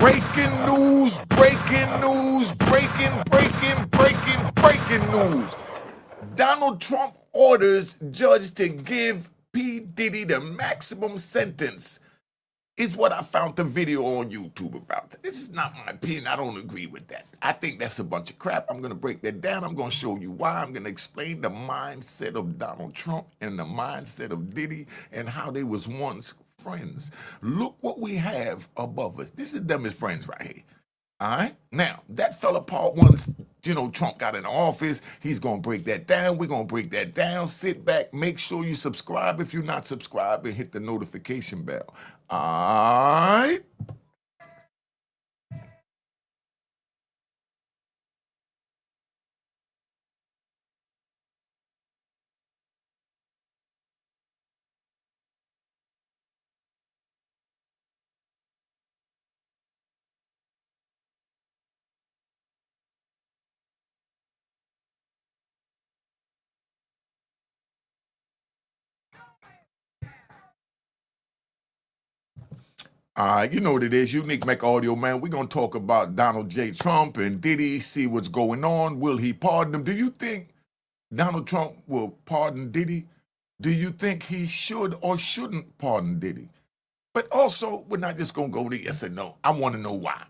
Breaking news, breaking news, breaking news. Donald Trump orders judge to give P. Diddy the maximum sentence, is what I found the video on YouTube about. This is not my opinion. I don't agree with that. I think that's a bunch of crap. I'm going to break that down. I'm going to show you why. I'm going to explain the mindset of Donald Trump and the mindset of Diddy and how they was once friends. Look what we have above us. This is them as friends right here. All right. Now, that fell apart once, Trump got in office. He's going to break that down. We're going to break that down. Sit back. Make sure you subscribe if you're not subscribed and hit the notification bell. All right. You know what it is, Unique Mecca Audio, man. We're going to talk about Donald J. Trump and Diddy, see what's going on. Will he pardon him? Do you think Donald Trump will pardon Diddy? Do you think he should or shouldn't pardon Diddy? But also, we're not just going to go to yes or no. I want to know why.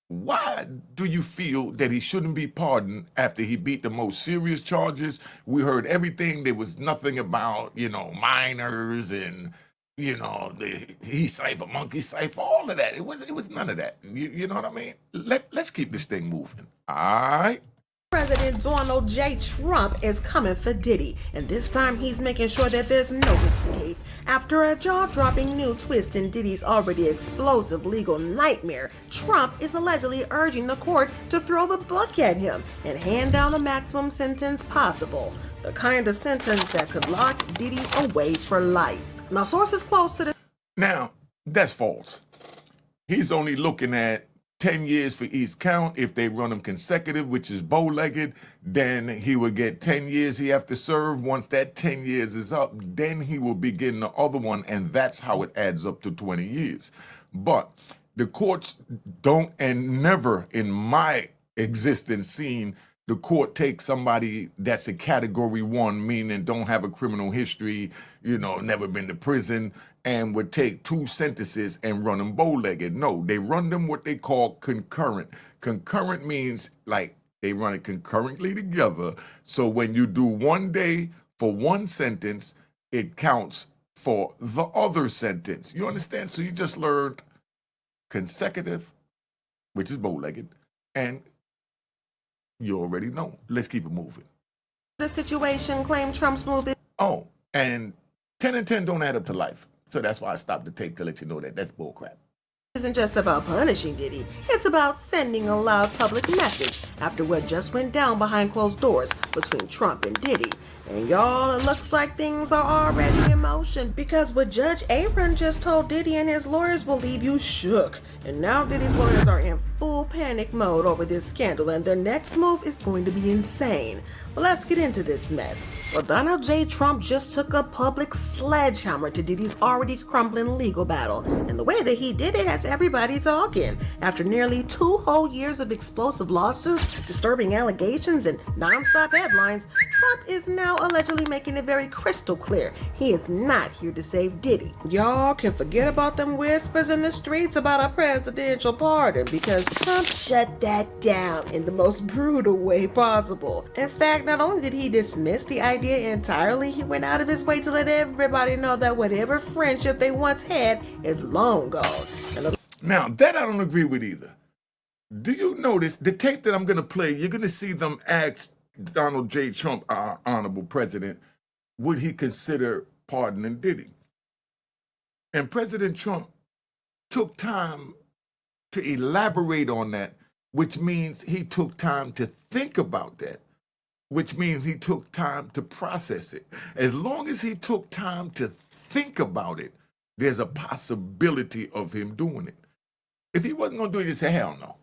Why do you feel that he shouldn't be pardoned after he beat the most serious charges? We heard everything. There was nothing about, minors and he cipher, monkey cipher, all of that. It was none of that. You know what I mean? Let's keep this thing moving. All right. President Donald J. Trump is coming for Diddy, and this time he's making sure that there's no escape. After a jaw-dropping new twist in Diddy's already explosive legal nightmare, Trump is allegedly urging the court to throw the book at him and hand down the maximum sentence possible, the kind of sentence that could lock Diddy away for life. Now, sources close to the... Now, that's false. He's only looking at 10 years for each count. If they run him consecutive, which is bow-legged, then he will get 10 years he have to serve. Once that 10 years is up, then he will begin the other one, and that's how it adds up to 20 years. But the courts don't, and never in my existence seen the court take somebody that's a category 1, meaning don't have a criminal history, never been to prison, and would take 2 sentences and run them bow-legged. No, they run them what they call concurrent. Concurrent means like they run it concurrently together. So when you do 1 day for 1 sentence, it counts for the other sentence. You understand? So you just learned consecutive, which is bow-legged, and you already know. Let's keep it moving. The situation claimed Trump's move is... Oh, and 10 and 10 don't add up to life. So that's why I stopped the tape to let you know that that's bullcrap. Isn't just about punishing Diddy. It's about sending a loud public message after what just went down behind closed doors between Trump and Diddy. And y'all, it looks like things are already in motion, because what Judge Aaron just told Diddy and his lawyers will leave you shook. And now Diddy's lawyers are in full panic mode over this scandal, and their next move is going to be insane. But let's get into this mess. Well, Donald J. Trump just took a public sledgehammer to Diddy's already crumbling legal battle, and the way that he did it has everybody talking. After nearly 2 whole years of explosive lawsuits, disturbing allegations, and non-stop headlines, Trump is now allegedly making it very crystal clear he is not here to save Diddy. Y'all can forget about them whispers in the streets about a presidential pardon, because Trump shut that down in the most brutal way possible. In fact, not only did he dismiss the idea entirely, he went out of his way to let everybody know that whatever friendship they once had is long gone. Now, that I don't agree with either. Do you notice the tape that I'm going to play? You're going to see them ask Donald J. Trump, our honorable president, would he consider pardoning Diddy? And President Trump took time to elaborate on that, which means he took time to think about that, which means he took time to process it. As long as he took time to think about it, there's a possibility of him doing it. If he wasn't going to do it, he'd say, hell no.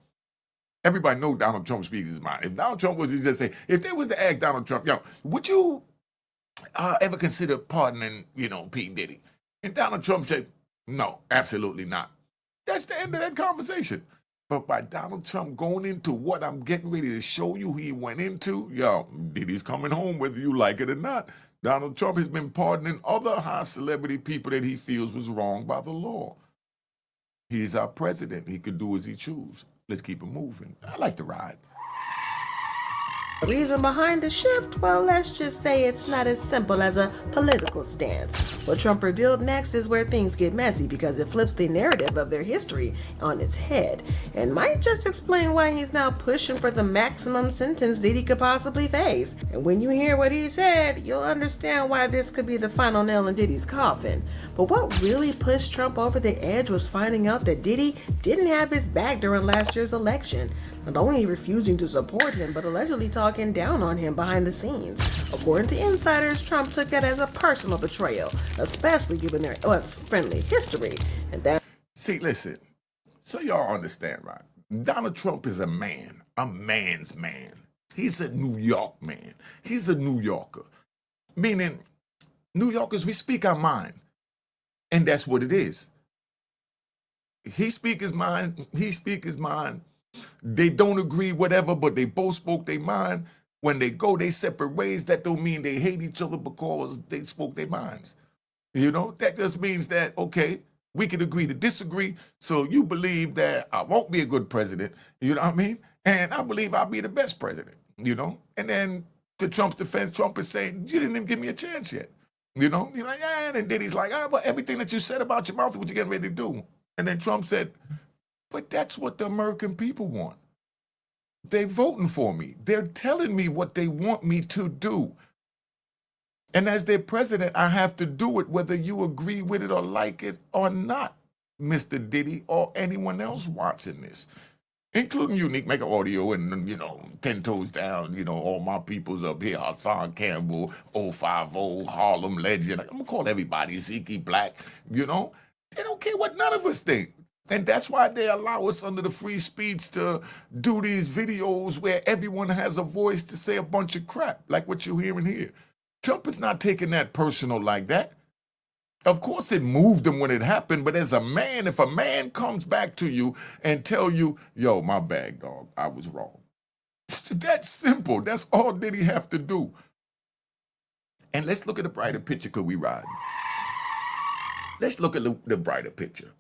Everybody knows Donald Trump speaks his mind. If Donald Trump was to just say, if they was to ask Donald Trump, would you ever consider pardoning, P. Diddy? And Donald Trump said, no, absolutely not. That's the end of that conversation. But by Donald Trump going into what I'm getting ready to show you he went into, yo, Diddy's coming home whether you like it or not. Donald Trump has been pardoning other high celebrity people that he feels was wrong by the law. He's our president. He could do as he chooses. Let's keep it moving. I like to ride. The reason behind the shift? Well, let's just say it's not as simple as a political stance. What Trump revealed next is where things get messy because it flips the narrative of their history on its head and might just explain why he's now pushing for the maximum sentence Diddy could possibly face. And when you hear what he said, you'll understand why this could be the final nail in Diddy's coffin. But what really pushed Trump over the edge was finding out that Diddy didn't have his back during last year's election. Not only refusing to support him, but allegedly talking down on him behind the scenes. According to insiders, Trump took that as a personal betrayal, especially given their once friendly history. And that. See, listen, so y'all understand, right? Donald Trump is a man's man. He's a New York man. He's a New Yorker. Meaning, New Yorkers, we speak our mind. And that's what it is. He speak his mind, he speak his mind. They don't agree, whatever, but they both spoke their mind. When they go their separate ways, that don't mean they hate each other because they spoke their minds. You know, that just means that, okay, we can agree to disagree. So you believe that I won't be a good president, you know what I mean? And I believe I'll be the best president, you know? And then to Trump's defense, Trump is saying, you didn't even give me a chance yet. You know, you're like, yeah, and then Diddy's like, but everything that you said about your mouth, what you getting ready to do? And then Trump said, but that's what the American people want. They're voting for me. They're telling me what they want me to do. And as their president, I have to do it whether you agree with it or like it or not, Mr. Diddy or anyone else watching this, including Unique Mecca Audio and, 10 Toes Down, all my peoples up here, Hassan Campbell, 050, Harlem Legend. I'm going to call everybody Zeke Black, They don't care what none of us think. And that's why they allow us under the free speech to do these videos where everyone has a voice to say a bunch of crap, like what you're hearing here. Trump is not taking that personal like that. Of course it moved him when it happened, but as a man, if a man comes back to you and tell you, yo, my bad, dog, I was wrong. That's simple. That's all Diddy have to do. And let's look at the brighter picture because we ride. Let's look at the brighter picture.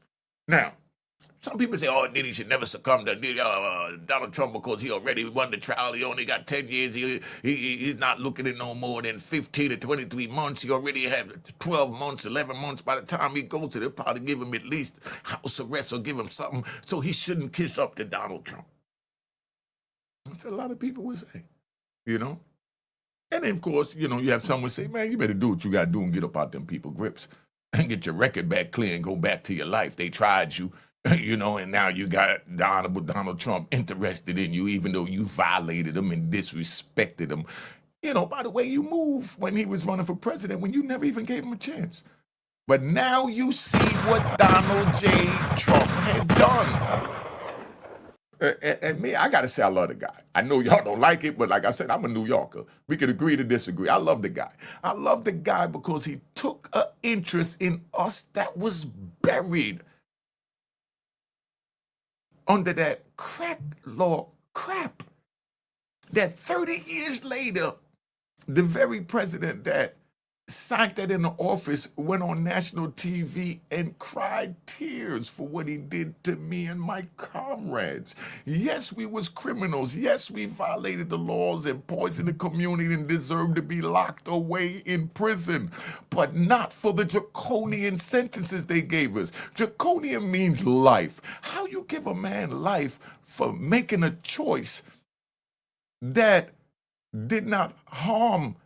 Now, some people say, Diddy should never succumb to Donald Trump because he already won the trial. He only got 10 years. He's not looking at no more than 15 to 23 months. He already has 12 months, 11 months. By the time he goes to, they'll probably give him at least house arrest or give him something so he shouldn't kiss up to Donald Trump. That's what a lot of people would say, And then, of course, you have someone say, man, you better do what you got to do and get up out them people grips and get your record back clear and go back to your life. They tried you. And now you got Donald Trump interested in you, even though you violated him and disrespected him. By the way you moved when he was running for president, when you never even gave him a chance. But now you see what Donald J. Trump has done. And me, I got to say I love the guy. I know y'all don't like it, but like I said, I'm a New Yorker. We could agree to disagree. I love the guy. I love the guy because he took an interest in us that was buried under that crack law crap that 30 years later, the very president that signed that into office went on national TV and cried tears for what he did to me and my comrades. Yes, we was criminals. Yes, we violated the laws and poisoned the community and deserved to be locked away in prison, but not for the draconian sentences they gave us. Draconian means life. How you give a man life for making a choice that did not harm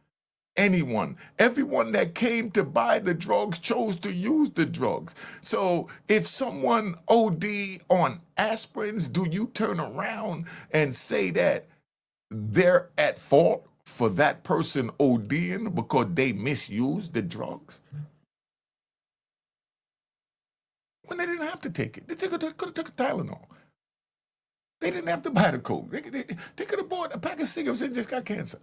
anyone? Everyone that came to buy the drugs chose to use the drugs. So if someone OD on aspirins, do you turn around and say that they're at fault for that person ODing because they misused the drugs? When they didn't have to take it. They could have took a Tylenol. They didn't have to buy the coke. They could have bought a pack of cigarettes and just got cancer.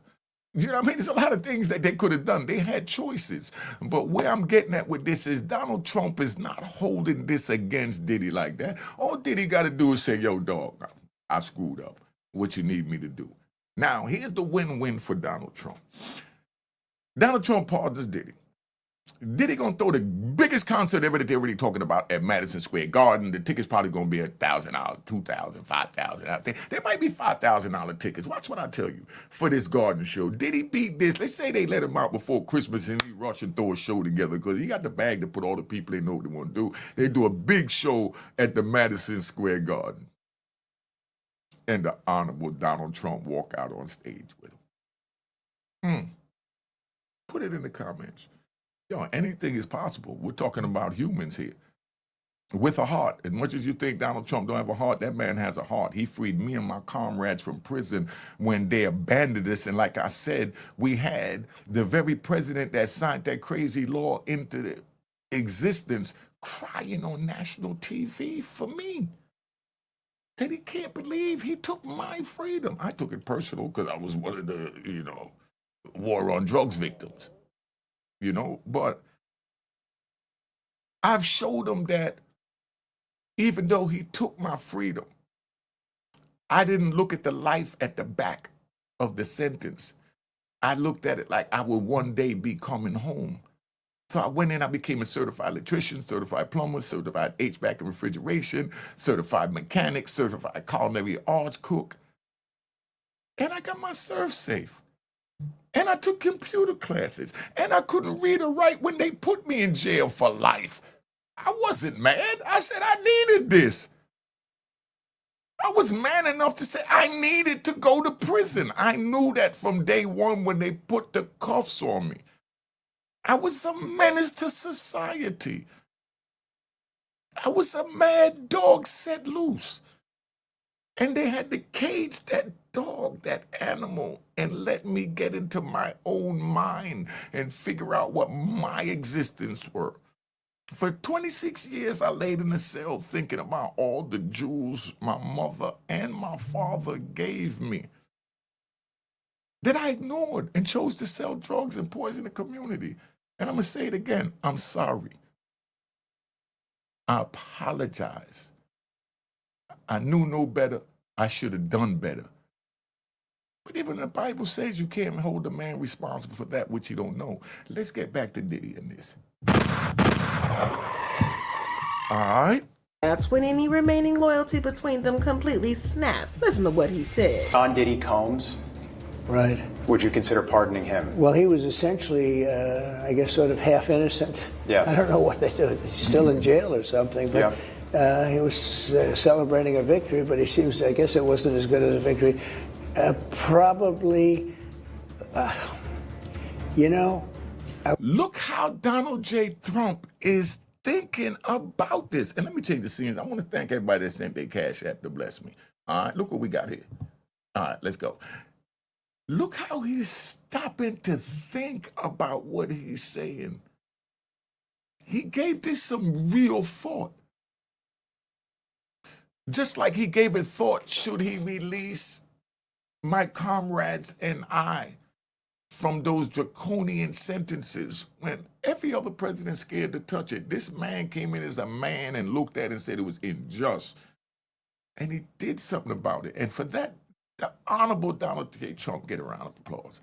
You know what I mean? There's a lot of things that they could have done. They had choices. But where I'm getting at with this is Donald Trump is not holding this against Diddy like that. All Diddy got to do is say, yo, dog, I screwed up. What you need me to do? Now, here's the win-win for Donald Trump. Donald Trump pardons Diddy. Diddy gonna throw the biggest concert ever that they're really talking about at Madison Square Garden. The tickets probably gonna be $1,000, $2,000, $5,000 out there. There might be $5,000 tickets. Watch what I tell you for this garden show. Diddy beat this. Let's say they let him out before Christmas and he rush and throw a show together because he got the bag to put all the people they know what they want to do. They do a big show at the Madison Square Garden, and the Honorable Donald Trump walk out on stage with him. Put it in the comments. Yo, anything is possible. We're talking about humans here with a heart. As much as you think Donald Trump don't have a heart, that man has a heart. He freed me and my comrades from prison when they abandoned us. And like I said, we had the very president that signed that crazy law into existence crying on national TV for me. That he can't believe he took my freedom. I took it personal because I was one of the, war on drugs victims. But I've showed him that even though he took my freedom, I didn't look at the life at the back of the sentence. I looked at it like I would one day be coming home. So I went in, I became a certified electrician, certified plumber, certified HVAC and refrigeration, certified mechanic, certified culinary arts cook. And I got my serve safe. And I took computer classes, and I couldn't read or write when they put me in jail for life. I wasn't mad. I said I needed this. I was man enough to say I needed to go to prison. I knew that from day one when they put the cuffs on me. I was a menace to society. I was a mad dog set loose. And they had to cage that dog, that animal, and let me get into my own mind and figure out what my existence were. For 26 years, I laid in a cell thinking about all the jewels my mother and my father gave me that I ignored and chose to sell drugs and poison the community. And I'm going to say it again, I'm sorry. I apologize. I knew no better. I should have done better. But even the Bible says you can't hold a man responsible for that which you don't know. Let's get back to Diddy and this. All right. That's when any remaining loyalty between them completely snapped. Listen to what he said. On Diddy Combs, Right. would you consider pardoning him? Well, he was essentially, I guess, sort of half innocent. Yes. I don't know what they do. He's still in jail or something. But he was celebrating a victory, but he seems, I guess it wasn't as good as a victory. Probably, Look how Donald J. Trump is thinking about this. And let me change the scenes. I want to thank everybody that sent their Cash App to bless me. All right, look what we got here. All right, let's go. Look how he's stopping to think about what he's saying. He gave this some real thought. Just like he gave it thought, should he release my comrades and I from those draconian sentences when every other president scared to touch it. This man came in as a man and looked at it and said it was unjust. And he did something about it. And for that, the Honorable Donald J. Trump get a round of applause.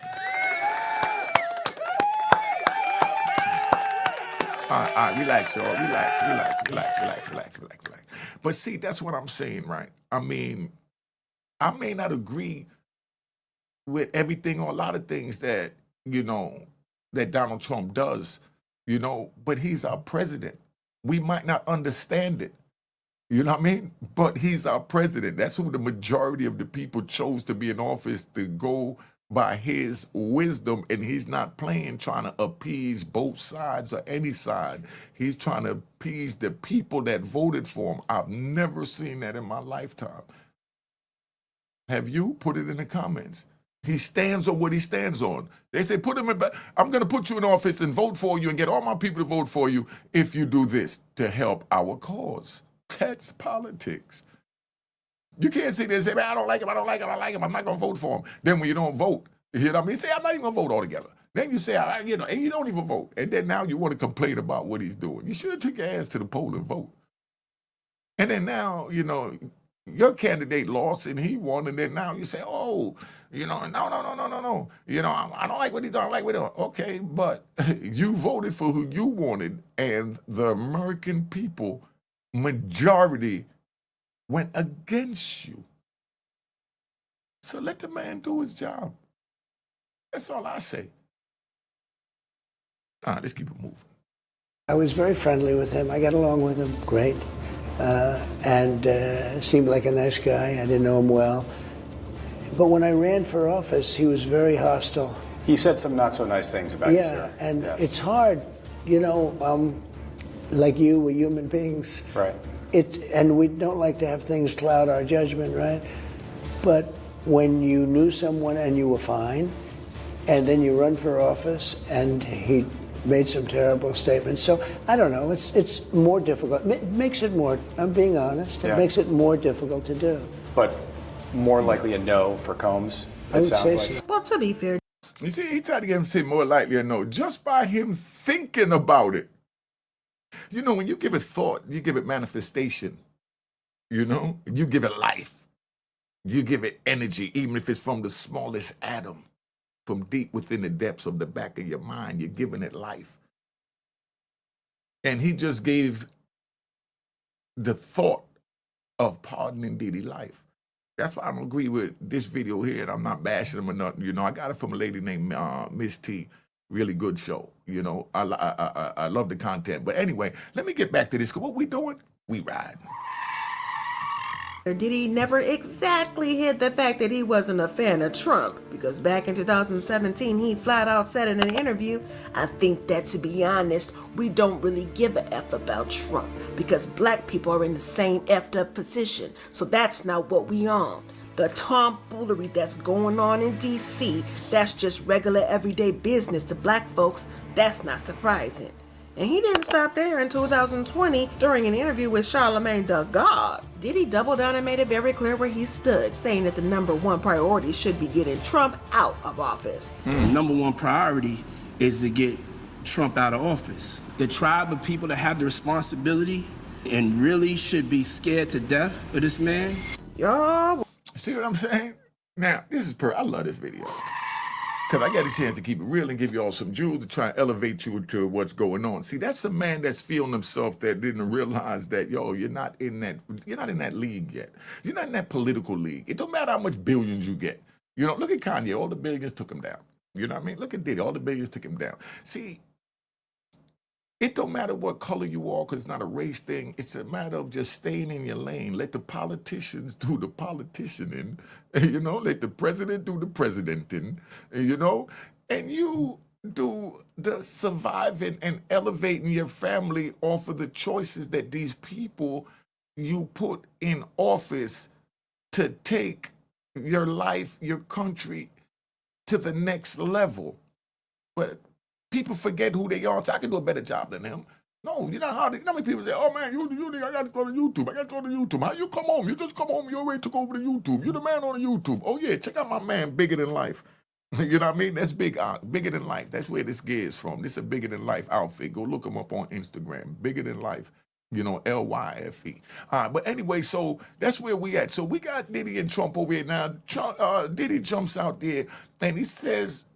All right, relax, y'all. Relax. But see, that's what I'm saying, right? I mean, I may not agree with everything or a lot of things that, that Donald Trump does, but he's our president. We might not understand it, you know what I mean? But he's our president. That's who the majority of the people chose to be in office, to go by his wisdom, and he's not playing trying to appease both sides or any side. He's trying to appease the people that voted for him. I've never seen that in my lifetime. Have you? Put it in the comments. He stands on what he stands on. They say, put him in, I'm going to put you in office and vote for you and get all my people to vote for you if you do this to help our cause. That's politics. You can't sit there and say, man, I don't like him, I'm not going to vote for him. Then when you don't vote, You know what I mean? Say, I'm not even gonna vote altogether. Then you say, and you don't even vote. And then now you want to complain about what he's doing. You should have took your ass to the poll and vote. And then now, your candidate lost and he won, and then now you say, no. I don't like what he done. I don't like what he done. Okay, but you voted for who you wanted, and the American people, majority, went against you. So let the man do his job. That's all I say. All right, let's keep it moving. I was very friendly with him. I got along with him great. And seemed like a nice guy. I didn't know him well. But when I ran for office, he was very hostile. He said some not so nice things about you, sir. And yes. it's hard, like you, we're human beings. Right. And we don't like to have things cloud our judgment, right? But when you knew someone and you were fine, and then you run for office and he made some terrible statements. So I don't know, it's more difficult. It makes it more, I'm being honest, it makes it more difficult to do. But more likely a no for Combs, I it would sounds say like. so. Well, to be fair, You see, he tried to get him to say more likely or no, just by him thinking about it. When you give it thought, you give it manifestation. You give it life. You give it energy, even if it's from the smallest atom. From deep within the depths of the back of your mind, you're giving it life. And he just gave the thought of pardoning Diddy life. That's why I don't agree with this video here, and I'm not bashing him or nothing. I got it from a lady named Miss T. Really good show. I love the content. But anyway, let me get back to this. What we doing? We ride. Diddy never exactly hid the fact that he wasn't a fan of Trump, because back in 2017 he flat out said in an interview, "I think that, to be honest, we don't really give a F about Trump because black people are in the same effed up position, so that's not what we on. The tomfoolery that's going on in DC, that's just regular everyday business to black folks. That's not surprising." And he didn't stop there. In 2020, during an interview with Charlemagne the God, Diddy doubled down and made it very clear where he stood, saying that the number one priority should be getting Trump out of office. Number one priority is to get Trump out of office. The tribe of people that have the responsibility and really should be scared to death of this man. Y'all. See what I'm saying? Now, I love this video. Because I got a chance to keep it real and give you all some jewels to try and elevate you to what's going on. See, that's a man that's feeling himself that didn't realize that, you're not in that league yet. You're not in that political league. It don't matter how much billions you get. Look at Kanye. All the billions took him down. You know what I mean? Look at Diddy. All the billions took him down. See, it don't matter what color you are, because it's not a race thing. It's a matter of just staying in your lane. Let the politicians do the politicianing. Let the president do the presidenting. And you do the surviving and elevating your family off of the choices that these people you put in office to take your life, your country to the next level. But people forget who they are, so I can do a better job than them. No, how many people say, "Oh man, you I got to go to YouTube. I got to go to YouTube." How you come home? You just come home, you already took over to YouTube. You the man on the YouTube. Oh yeah, check out my man, Bigger Than Life. You know what I mean? That's Bigger Than Life. That's where this gear is from. This is a Bigger Than Life outfit. Go look him up on Instagram. Bigger Than Life. Lyfe. But anyway, so that's where we at. So we got Diddy and Trump over here now. Diddy jumps out there and he says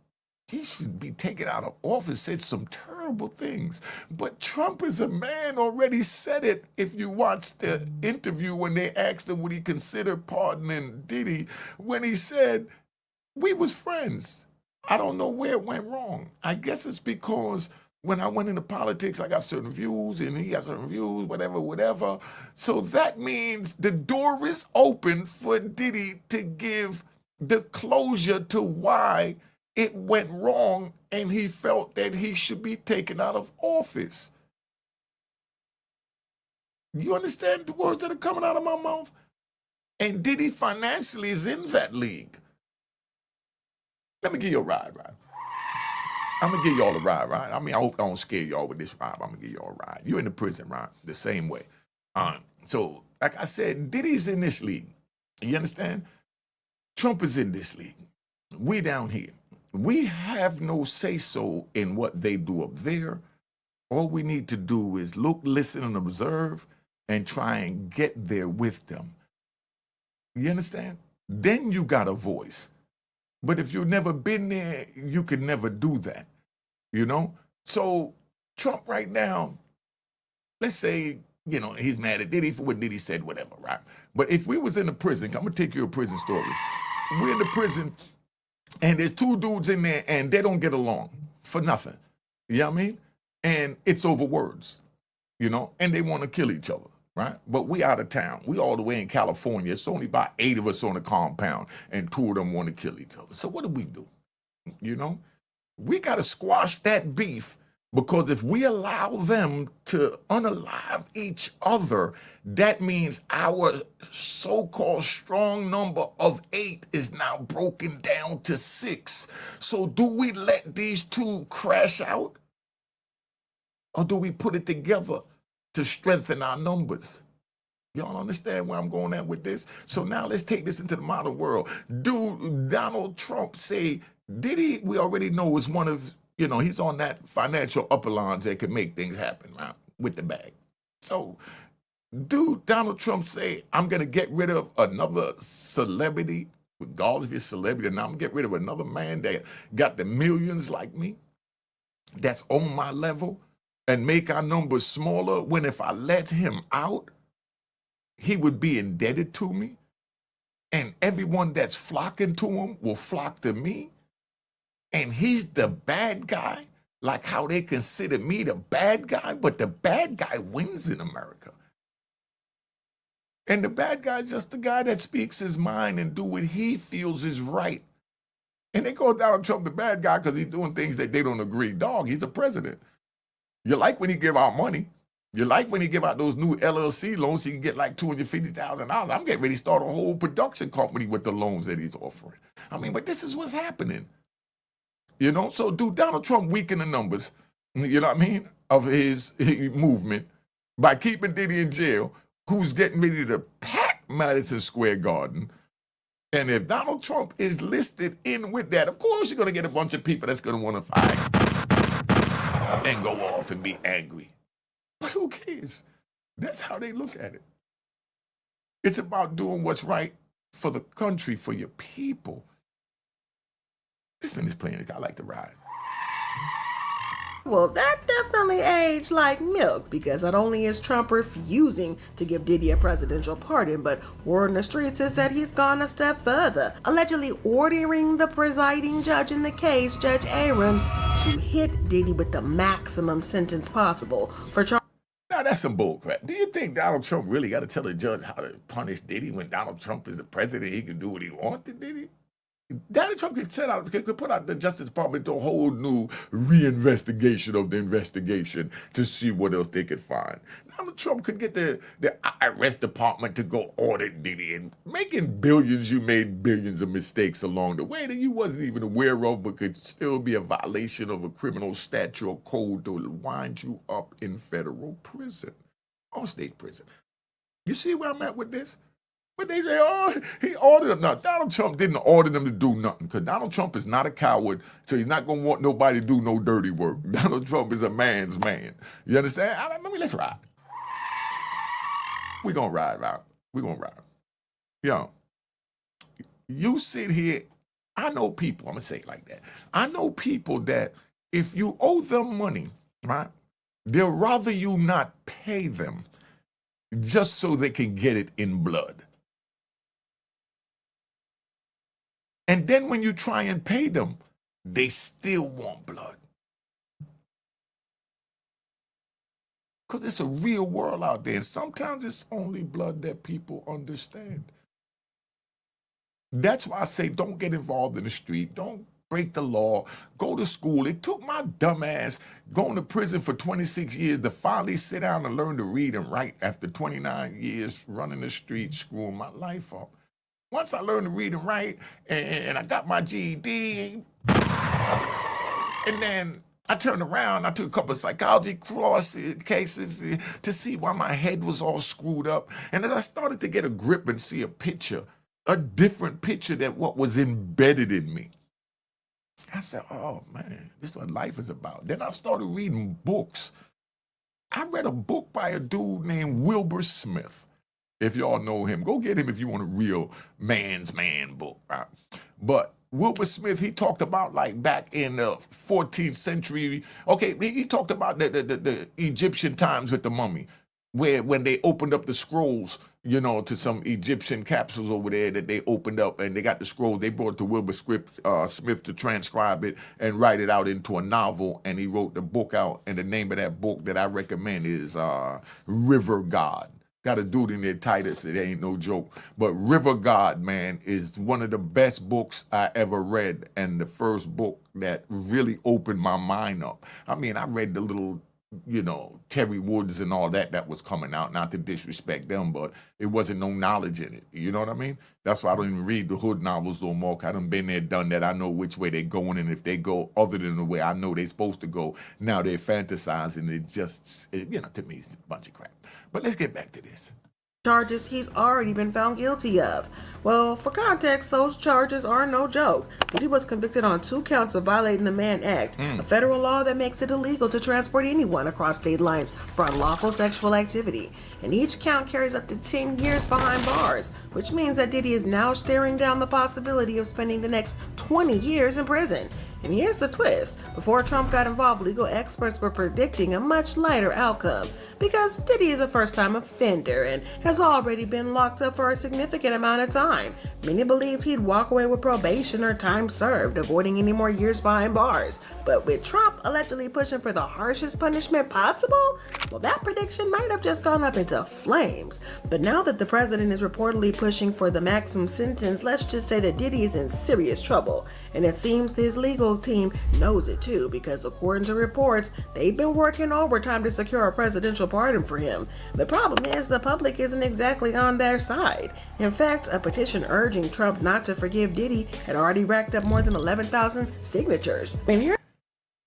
he should be taken out of office, said some terrible things. But Trump is a man, already said it. If you watch the interview when they asked him would he consider pardoning Diddy, when he said, we was friends. I don't know where it went wrong. I guess it's because when I went into politics, I got certain views and he got certain views, whatever. So that means the door is open for Diddy to give the closure to why it went wrong, and he felt that he should be taken out of office. You understand the words that are coming out of my mouth? And Diddy financially is in that league. Let me give you a ride. I'm going to give y'all a ride. I mean, I hope I don't scare y'all with this ride. I'm going to give y'all a ride. You're in the prison, right? The same way. So, like I said, Diddy's in this league. You understand? Trump is in this league. We down here. We have no say-so in what they do up there. All we need to do is look, listen, and observe and try and get there with them. You understand? Then you got a voice. But if you've never been there, you could never do that, you know? So Trump right now, let's say, you know, he's mad at Diddy for what Diddy said, whatever, right? But if we was in a prison, I'm gonna take you a prison story. We're in the prison and there's two dudes in there and they don't get along for nothing. You know what I mean? And it's over words, you know, and they want to kill each other, right? But we out of town. We all the way in California. It's only about 8 of us on the compound and 2 of them want to kill each other. So what do? You know, we got to squash that beef, because if we allow them to unalive each other, that means our so-called strong number of 8 is now broken down to 6. So do we let these two crash out? Or do we put it together to strengthen our numbers? Y'all understand where I'm going at with this? So now let's take this into the modern world. Do Donald Trump say, Diddy, we already know, is one of, you know, he's on that financial upper lines that can make things happen, right, with the bag. So do Donald Trump say, I'm going to get rid of another celebrity, regardless of his celebrity, and I'm going to get rid of another man that got the millions like me, that's on my level, and make our numbers smaller, when if I let him out, he would be indebted to me, and everyone that's flocking to him will flock to me, and he's the bad guy, like how they consider me the bad guy, but the bad guy wins in America. And the bad guy is just the guy that speaks his mind and do what he feels is right. And they call Donald Trump the bad guy because he's doing things that they don't agree. Dog, he's a president. You like when he give out money. You like when he give out those new LLC loans, he can get like $250,000. I'm getting ready to start a whole production company with the loans that he's offering. I mean, but this is what's happening. You know, so do Donald Trump weaken the numbers, you know what I mean, of his movement by keeping Diddy in jail, who's getting ready to pack Madison Square Garden? And if Donald Trump is listed in with that, of course you're going to get a bunch of people that's going to want to fight and go off and be angry. But who cares? That's how they look at it. It's about doing what's right for the country, for your people. This thing is playing. I like to ride. Well, that definitely aged like milk, because not only is Trump refusing to give Diddy a presidential pardon, but word in the streets is that he's gone a step further, allegedly ordering the presiding judge in the case, Judge Aaron, to hit Diddy with the maximum sentence possible for Now, that's some bullcrap. Do you think Donald Trump really got to tell the judge how to punish Diddy when Donald Trump is the president? He can do what he wants to Diddy? Donald Trump could put out the Justice Department to a whole new reinvestigation of the investigation to see what else they could find. Donald Trump could get the IRS department to go audit Diddy, and making billions, you made billions of mistakes along the way that you wasn't even aware of, but could still be a violation of a criminal statute or code to wind you up in federal prison or state prison. You see where I'm at with this? But they say, oh, he ordered them. Now, Donald Trump didn't order them to do nothing, because Donald Trump is not a coward, so he's not going to want nobody to do no dirty work. Donald Trump is a man's man. You understand? Let's ride. We're going to ride, right? We're going to ride. Yo, you sit here, I know people, I'm going to say it like that. I know people that if you owe them money, right, they'll rather you not pay them just so they can get it in blood. And then when you try and pay them, they still want blood. Because it's a real world out there. And sometimes it's only blood that people understand. That's why I say don't get involved in the street. Don't break the law. Go to school. It took my dumb ass going to prison for 26 years to finally sit down and learn to read and write after 29 years running the street, screwing my life up. Once I learned to read and write, and I got my GED, and then I turned around, I took a couple of psychology cases to see why my head was all screwed up. And as I started to get a grip and see a picture, a different picture than what was embedded in me, I said, oh man, this is what life is about. Then I started reading books. I read a book by a dude named Wilbur Smith. If y'all know him, go get him if you want a real man's man book, right? But Wilbur Smith, he talked about like back in the 14th century. Okay, he talked about the Egyptian times with the mummy, where when they opened up the scrolls, you know, to some Egyptian capsules over there that they opened up and they got the scroll, they brought it to Wilbur Smith to transcribe it and write it out into a novel, and he wrote the book out, and the name of that book that I recommend is River God. Got a dude in there, Titus, it ain't no joke. But River God, man, is one of the best books I ever read, and the first book that really opened my mind up. I mean, I read the little, you know, Terry Woods and all that was coming out, not to disrespect them, but it wasn't no knowledge in it. You know what I mean? That's why I don't even read the hood novels no more. I done been there, done that. I know which way they're going, and if they go other than the way I know they're supposed to go, now they're fantasizing. It just, you know, to me, it's a bunch of crap. But let's get back to this. Charges he's already been found guilty of. Well, for context, those charges are no joke. Diddy was convicted on 2 counts of violating the Mann Act, a federal law that makes it illegal to transport anyone across state lines for unlawful sexual activity. And each count carries up to 10 years behind bars, which means that Diddy is now staring down the possibility of spending the next 20 years in prison. And here's the twist. Before Trump got involved, legal experts were predicting a much lighter outcome because Diddy is a first-time offender and has already been locked up for a significant amount of time. Many believed he'd walk away with probation or time served, avoiding any more years behind bars. But with Trump allegedly pushing for the harshest punishment possible, well, that prediction might have just gone up into flames. But now that the president is reportedly pushing for the maximum sentence, let's just say that Diddy is in serious trouble. And it seems his legal team knows it too, because according to reports, they've been working overtime to secure a presidential pardon for him. The problem is the public isn't exactly on their side. In fact, a petition urging Trump not to forgive Diddy had already racked up more than 11,000 signatures. And here,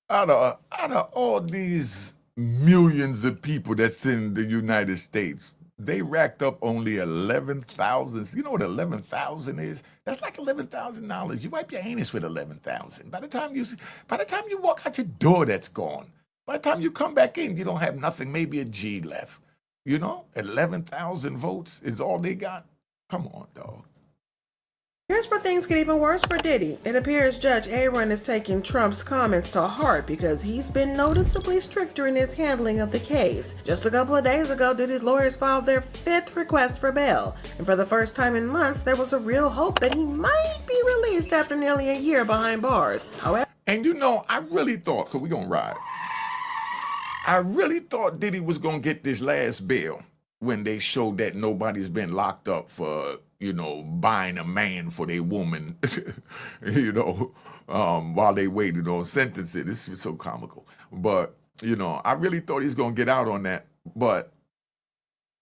Out of all these millions of people that's in the United States, they racked up only 11,000. You know what 11,000 is? That's like $11,000. You wipe your anus with 11,000. By the time you walk out your door, that's gone. By the time you come back in, you don't have nothing, maybe a G left. You know, 11,000 votes is all they got. Come on, dog. here's where things get even worse for Diddy. It appears Judge Aaron is taking Trump's comments to heart because he's been noticeably stricter in his handling of the case. Just a couple of days ago, Diddy's lawyers filed their 5th request for bail. And for the first time in months, there was a real hope that he might be released after nearly a year behind bars. However, And you know, I really thought, because we're going to ride, I really thought Diddy was going to get this last bail when they showed that nobody's been locked up for, you know, buying a man for their woman, you know, while they waited on sentencing. This is so comical. But, you know, I really thought he's going to get out on that. But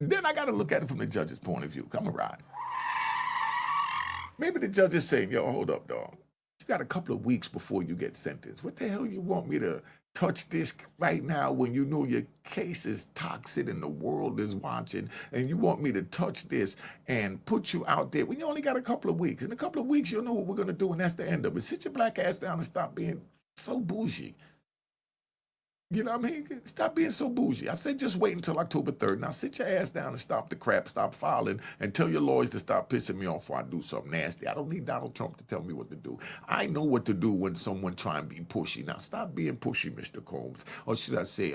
then I got to look at it from the judge's point of view. Come on, ride. Maybe the judge is saying, yo, hold up, dog. You got a couple of weeks before you get sentenced. What the hell you want me to touch this right now when you know your case is toxic and the world is watching, and you want me to touch this and put you out there when you only got a couple of weeks? In a couple of weeks, you'll know what we're going to do, and that's the end of it. Sit your black ass down and stop being so bougie. You know what I mean? Stop being so bougie. I said just wait until October 3rd. Now sit your ass down and stop the crap, stop filing, and tell your lawyers to stop pissing me off before I do something nasty. I don't need Donald Trump to tell me what to do. I know what to do when someone try and be pushy. Now stop being pushy, Mr. Combs. Or should I say,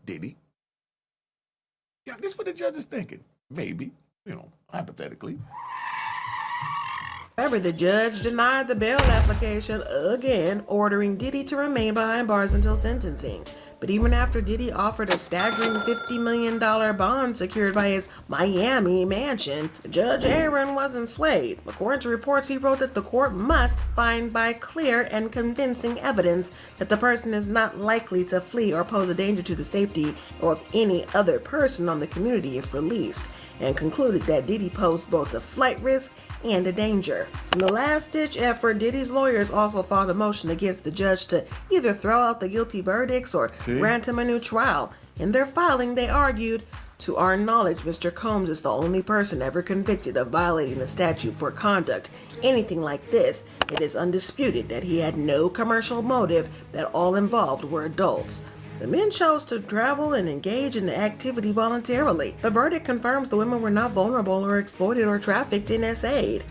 Diddy? Yeah, this is what the judge is thinking. Maybe, you know, hypothetically. However, the judge denied the bail application again, ordering Diddy to remain behind bars until sentencing. But even after Diddy offered a staggering $50 million bond secured by his Miami mansion, Judge Aaron wasn't swayed. According to reports, he wrote that the court must find by clear and convincing evidence that the person is not likely to flee or pose a danger to the safety of any other person on the community if released, and concluded that Diddy posed both a flight risk and a danger. In the last-ditch effort, Diddy's lawyers also filed a motion against the judge to either throw out the guilty verdicts or grant him a new trial. In their filing, they argued, To our knowledge, Mr. Combs is the only person ever convicted of violating the statute for conduct anything like this. It is undisputed that he had no commercial motive, that all involved were adults. The men chose to travel and engage in the activity voluntarily. The verdict confirms the women were not vulnerable or exploited or trafficked in as aid.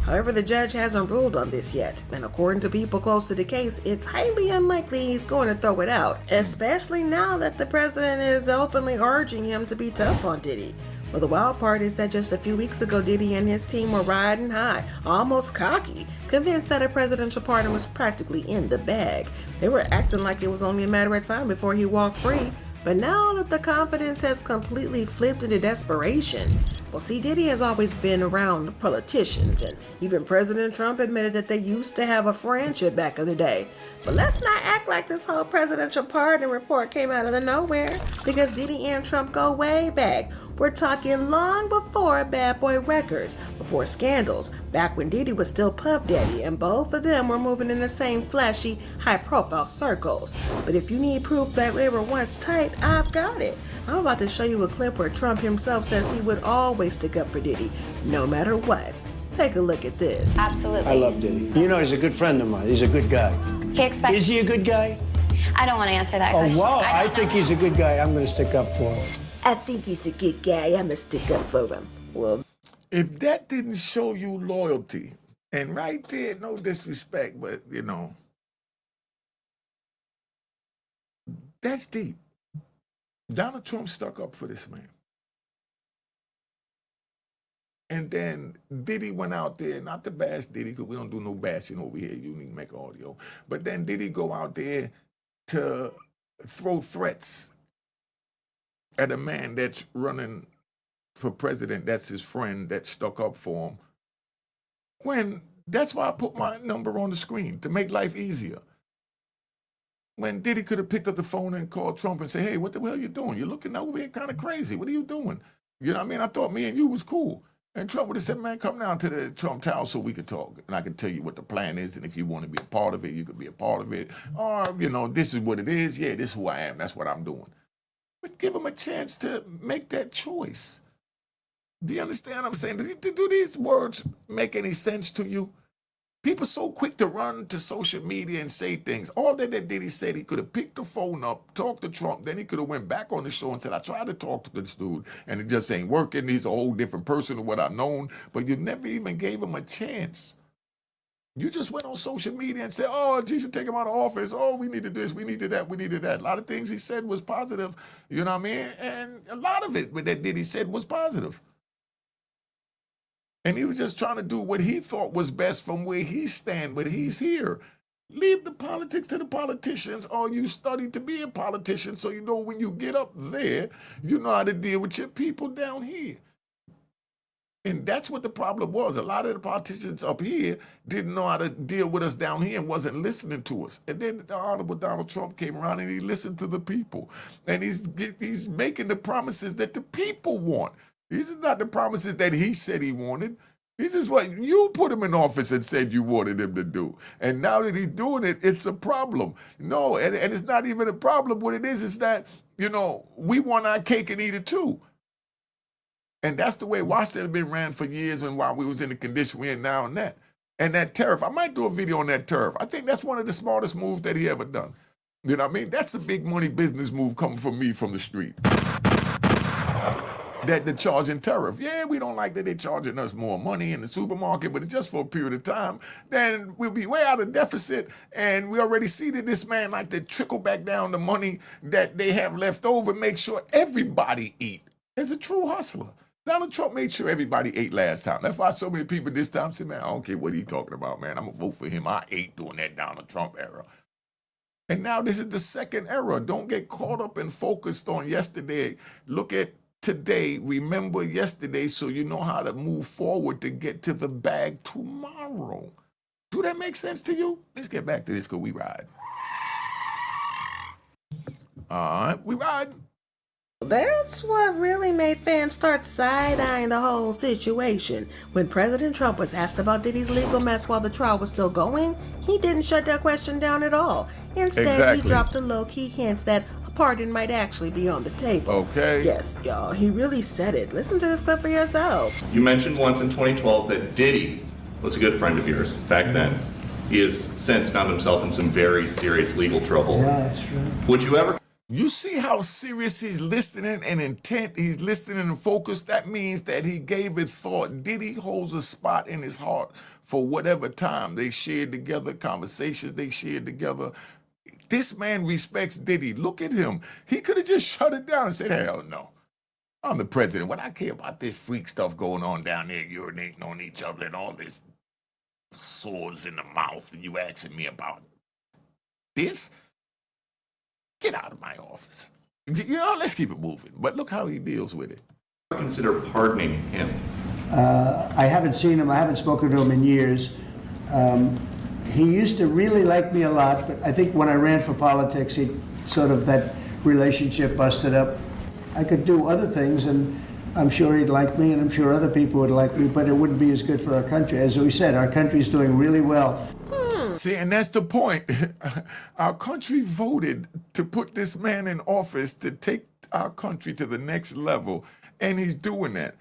However, the judge hasn't ruled on this yet, and according to people close to the case, it's highly unlikely he's going to throw it out, especially now that the president is openly urging him to be tough on Diddy. Well, the wild part is that just a few weeks ago, Diddy and his team were riding high, almost cocky, convinced that a presidential pardon was practically in the bag. They were acting like it was only a matter of time before he walked free. But now that the confidence has completely flipped into desperation, well, see, Diddy has always been around politicians, and even President Trump admitted that they used to have a friendship back in the day. But let's not act like this whole presidential pardon report came out of the nowhere, because Diddy and Trump go way back. We're talking long before Bad Boy Records, before scandals, back when Diddy was still Puff Daddy, and both of them were moving in the same flashy, high-profile circles. But if you need proof that they were once tight, I've got it. I'm about to show you a clip where Trump himself says he would always stick up for Diddy, no matter what. Take a look at this. Absolutely. I love Diddy. You know, he's a good friend of mine. He's a good guy. He expects. Is he a good guy? I don't want to answer that Oh, question. wow. I don't think know. he's a good guy. I'm going to stick up for him. I think he's a good guy. I'm gonna stick up for him. Well, If that didn't show you loyalty, and right there, no disrespect, but you know, that's deep. Donald Trump stuck up for this man. And then Diddy went out there, not to bash Diddy, because we don't do no bashing over here. You need to make audio. But then Diddy go out there to throw threats at a man that's running for president, that's his friend, that stuck up for him. When that's why I put my number on the screen, to make life easier. When Diddy could have picked up the phone and called Trump and said, hey, what the hell are you doing? You're looking over here kind of crazy. What are you doing? You know what I mean? I thought me and you was cool. And Trump would have said, man, come down to the Trump Tower so we could talk. And I can tell you what the plan is. And if you want to be a part of it, you could be a part of it. Or, you know, this is what it is. Yeah, this is who I am. That's what I'm doing. But give him a chance to make that choice. Do you understand what I'm saying? Do these words make any sense to you? People so quick to run to social media and say things. All that Diddy said, he could have picked the phone up, talked to Trump, then he could have went back on the show and said, I tried to talk to this dude, and it just ain't working. He's a whole different person than what I've known. But you never even gave him a chance. You just went on social media and said, oh, you should take him out of office. Oh, we needed this, we needed that, we needed that. A lot of things he said was positive, you know what I mean? And a lot of it that Diddy said was positive. And he was just trying to do what he thought was best from where he stand, but he's here. Leave the politics to the politicians, or you study to be a politician so you know when you get up there, you know how to deal with your people down here. And that's what the problem was. A lot of the politicians up here didn't know how to deal with us down here and wasn't listening to us. And then the Honorable Donald Trump came around and he listened to the people. And he's making the promises that the people want. These are not the promises that he said he wanted. This is what you put him in office and said you wanted him to do. And now that he's doing it, it's a problem. No, and it's not even a problem. What it is that, you know, we want our cake and eat it too. And that's the way Washington had been ran for years and while we was in the condition we're in now and that. And that tariff, I might do a video on that tariff. I think that's one of the smartest moves that he ever done. You know what I mean? That's a big money business move coming from me from the street. That they're charging tariff. Yeah, we don't like that they're charging us more money in the supermarket, but it's just for a period of time. Then we'll be way out of deficit, and we already see that this man like to trickle back down the money that they have left over, make sure everybody eat. As a true hustler. Donald Trump made sure everybody ate last time. That's why so many people this time say, man, I don't care what he's talking about, man. I'm going to vote for him. I ate during that Donald Trump era. And now this is the second era. Don't get caught up and focused on yesterday. Look at today, remember yesterday, so you know how to move forward to get to the bag tomorrow. Do that make sense to you? Let's get back to this because we ride. All right, we ride. That's what really made fans start side-eyeing the whole situation. When President Trump was asked about Diddy's legal mess while the trial was still going, he didn't shut that question down at all. Instead, Exactly. he dropped a low-key hint that a pardon might actually be on the table. Okay. Yes, y'all, he really said it. Listen to this clip for yourself. You mentioned once in 2012 that Diddy was a good friend of yours back then. He has since found himself in some very serious legal trouble. Yeah, that's true. Would you ever You see how serious he's listening and intent, he's listening and focused? That means that he gave it thought. Diddy holds a spot in his heart for whatever time they shared together, conversations they shared together. This man respects Diddy. Look at him. He could have just shut it down and said, hell no. I'm the president. What I care about this freak stuff going on down there, urinating on each other and all this swords in the mouth, and you asking me about this? Get out of my office. Let's keep it moving. But look how he deals with it. consider pardoning him? I haven't seen him. I haven't spoken to him in years. He used to really like me a lot, but I think when I ran for politics, that relationship busted up. I could do other things, and I'm sure he'd like me, and I'm sure other people would like me, but it wouldn't be as good for our country. As we said, our country's doing really well. See, and that's the point. Our country voted to put this man in office to take our country to the next level, and he's doing that.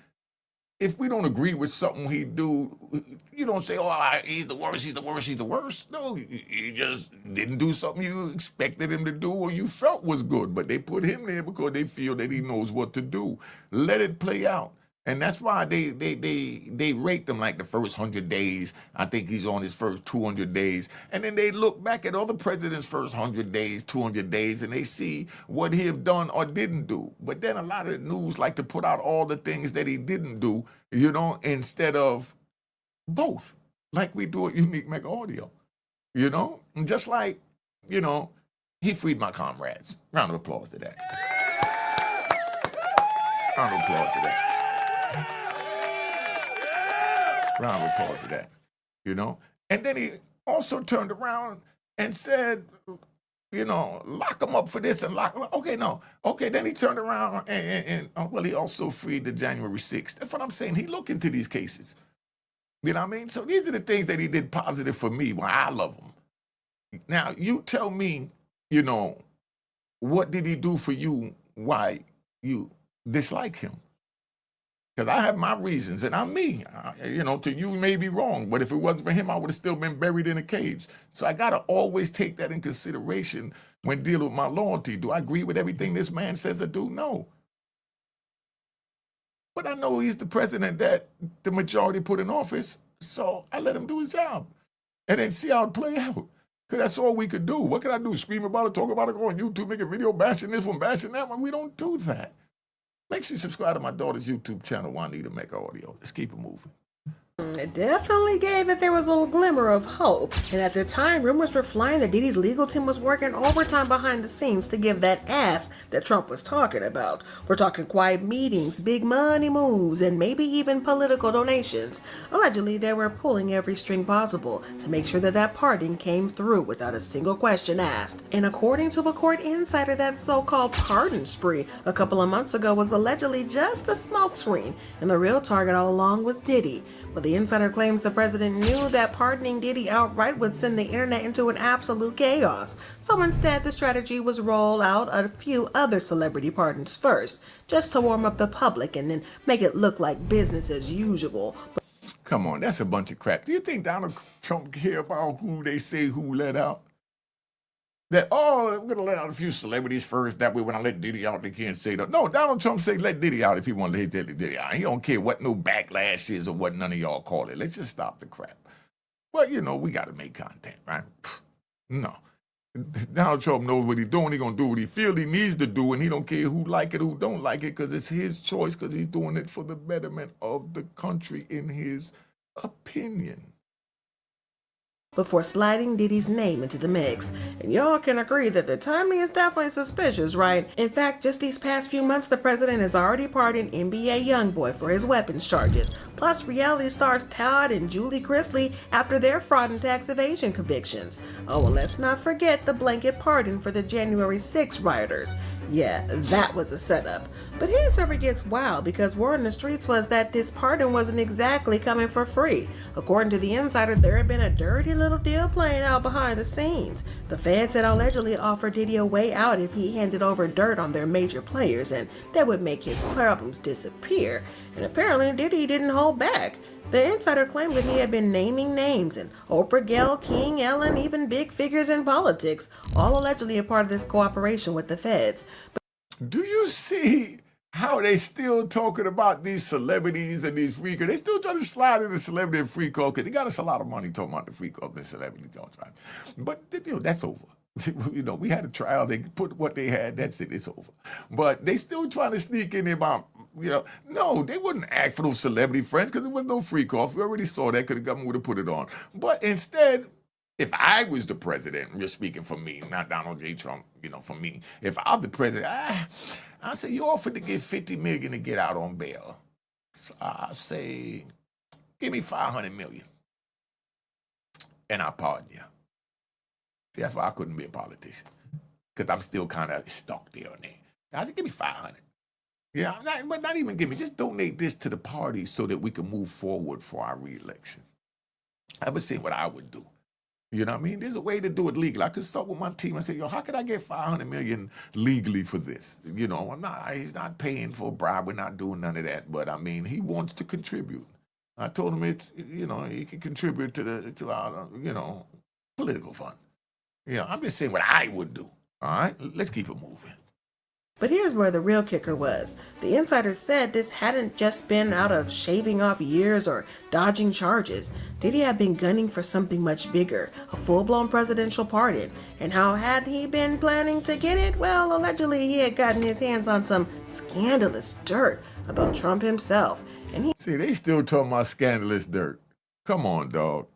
If we don't agree with something he do, you don't say, oh, he's the worst, he's the worst, he's the worst. No, he just didn't do something you expected him to do or you felt was good, but they put him there because they feel that he knows what to do. Let it play out. And that's why they rate them like the first 100 days. I think he's on his first 200 days. And then they look back at other presidents' first 100 days, 200 days, and they see what he have done or didn't do. But then a lot of the news like to put out all the things that he didn't do, instead of both, like we do at Unique Mecca Audio. And just like, he freed my comrades. Round of applause to that. Round of applause to that. Round of applause to that, And then he also turned around and said, lock him up for this and lock him up. Okay, no. Okay, then he turned around and he also freed the January 6th. That's what I'm saying. He looked into these cases. You know what I mean? So these are the things that he did positive for me, why I love him. Now, you tell me, what did he do for you, why you dislike him? Because I have my reasons, and I'm me. To you may be wrong, but if it wasn't for him, I would have still been buried in a cage. So I got to always take that in consideration when dealing with my loyalty. Do I agree with everything this man says or do? No. But I know he's the president that the majority put in office, so I let him do his job and then see how it play out. Because that's all we could do. What can I do? Scream about it, talk about it, go on YouTube, make a video bashing this one, bashing that one? We don't do that. Make sure you subscribe to my daughter's YouTube channel, Juanita Mecca Audio. Let's keep it moving. It definitely gave that there was a little glimmer of hope. And at the time, rumors were flying that Diddy's legal team was working overtime behind the scenes to give that ass that Trump was talking about. We're talking quiet meetings, big money moves, and maybe even political donations. Allegedly, they were pulling every string possible to make sure that pardon came through without a single question asked. And according to a court insider, that so-called pardon spree a couple of months ago was allegedly just a smokescreen, and the real target all along was Diddy. But the insider claims the president knew that pardoning Diddy outright would send the internet into an absolute chaos. So instead, the strategy was roll out a few other celebrity pardons first, just to warm up the public and then make it look like business as usual. Come on, that's a bunch of crap. Do you think Donald Trump care about who they say who let out? That, I'm going to let out a few celebrities first. That way when I let Diddy out, they can't say that. No, Donald Trump say let Diddy out if he want to let Diddy out. He don't care what no backlash is or what none of y'all call it. Let's just stop the crap. Well, we got to make content, right? No. Donald Trump knows what he's doing. He's going to do what he feels he needs to do, and he don't care who like it, who don't like it, because it's his choice, because he's doing it for the betterment of the country in his opinion. Before sliding Diddy's name into the mix. And y'all can agree that the timing is definitely suspicious, right? In fact, just these past few months, the president has already pardoned NBA YoungBoy for his weapons charges, plus reality stars Todd and Julie Chrisley after their fraud and tax evasion convictions. Oh, and let's not forget the blanket pardon for the January 6 rioters. Yeah, that was a setup. But here's where it gets wild, because word in the streets was that this pardon wasn't exactly coming for free. According to the insider, there had been a dirty little deal playing out behind the scenes. The feds had allegedly offered Diddy a way out if he handed over dirt on their major players, and that would make his problems disappear. And apparently Diddy didn't hold back. The insider claimed that he had been naming names, and Oprah, Gayle, King, Ellen, even big figures in politics, all allegedly a part of this cooperation with the feds. Do you see how they still talking about these celebrities and these free calls? They still trying to slide in the celebrity and free call because they got us a lot of money talking about the free calls and celebrity jobs, right? But that's over. We had a trial. They put what they had. That's it. It's over. But they still trying to sneak in there about, no, they wouldn't act for those celebrity friends because there was no free calls. We already saw that because the government would have put it on. But instead, if I was the president, you're speaking for me, not Donald J. Trump, for me. If I was the president, I say you offered to give $50 million to get out on bail. So I say, give me $500 million, and I pardon you. See, that's why I couldn't be a politician, because I'm still kind of stuck there on there. I said, give me 500. Yeah, but not even give me. Just donate this to the party so that we can move forward for our reelection. I was saying what I would do. You know what I mean? There's a way to do it legally. I consult with my team and say, how can I get $500 million legally for this? He's not paying for a bribe. We're not doing none of that. But I mean, he wants to contribute. I told him he can contribute to our, political fund. I'm just saying what I would do. All right, let's keep it moving. But here's where the real kicker was. The insider said this hadn't just been out of shaving off years or dodging charges. Diddy had been gunning for something much bigger, a full-blown presidential pardon. And how had he been planning to get it? Well, allegedly he had gotten his hands on some scandalous dirt about Trump himself. And See, they still talking about scandalous dirt. Come on, dog.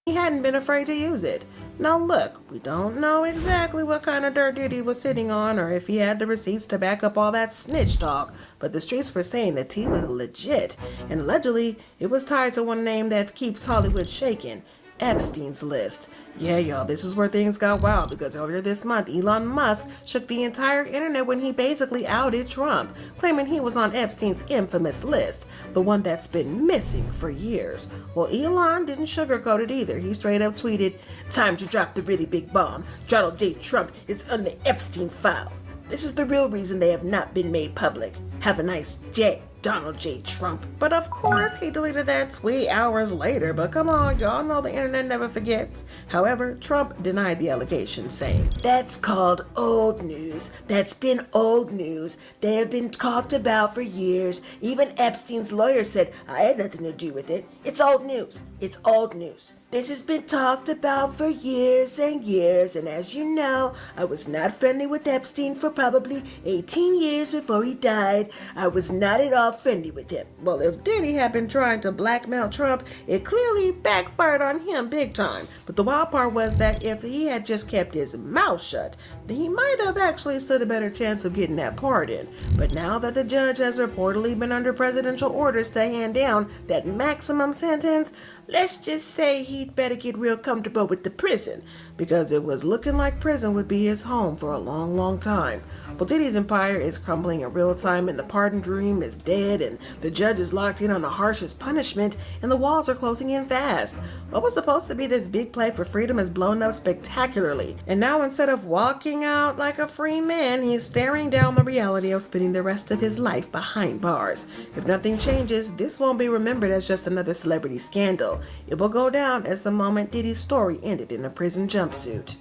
He hadn't been afraid to use it. Now look, we don't know exactly what kind of dirt Diddy was sitting on or if he had the receipts to back up all that snitch talk, but the streets were saying that he was legit, and allegedly it was tied to one name that keeps Hollywood shaking, Epstein's list. Yeah, y'all, this is where things got wild, because earlier this month, Elon Musk shook the entire internet when he basically outed Trump, claiming he was on Epstein's infamous list, the one that's been missing for years. Well, Elon didn't sugarcoat it either. He straight up tweeted, "Time to drop the really big bomb. Donald J. Trump is on the Epstein files. This is the real reason they have not been made public. Have a nice day, Donald J. Trump." But of course, he deleted that tweet hours later. But come on, y'all know the internet never forgets. However, Trump denied the allegation, saying, "That's called old news. That's been old news. They have been talked about for years. Even Epstein's lawyer said, I had nothing to do with it. It's old news. It's old news. This has been talked about for years and years, and as you know, I was not friendly with Epstein for probably 18 years before he died. I was not at all friendly with him." Well, if Diddy had been trying to blackmail Trump, it clearly backfired on him big time. But the wild part was that if he had just kept his mouth shut, then he might have actually stood a better chance of getting that pardon. But now that the judge has reportedly been under presidential orders to hand down that maximum sentence, let's just say he'd better get real comfortable with the prison, because it was looking like prison would be his home for a long, long time. Well, Diddy's empire is crumbling in real time, and the pardon dream is dead, and the judge is locked in on the harshest punishment, and the walls are closing in fast. What was supposed to be this big play for freedom is blown up spectacularly, and now instead of walking out like a free man, he's staring down the reality of spending the rest of his life behind bars. If nothing changes, this won't be remembered as just another celebrity scandal. It will go down as the moment Diddy's story ended in a prison jumpsuit.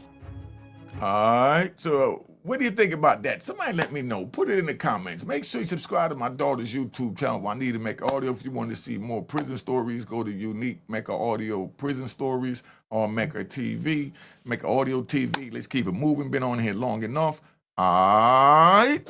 All right, so what do you think about that? Somebody let me know. Put it in the comments. Make sure you subscribe to my daughter's YouTube channel, Juanita Mecca Audio. If you want to see more prison stories, go to Unique Mecca Audio Prison Stories or Mecca TV, Mecca Audio TV. Let's keep it moving. Been on here long enough. All right.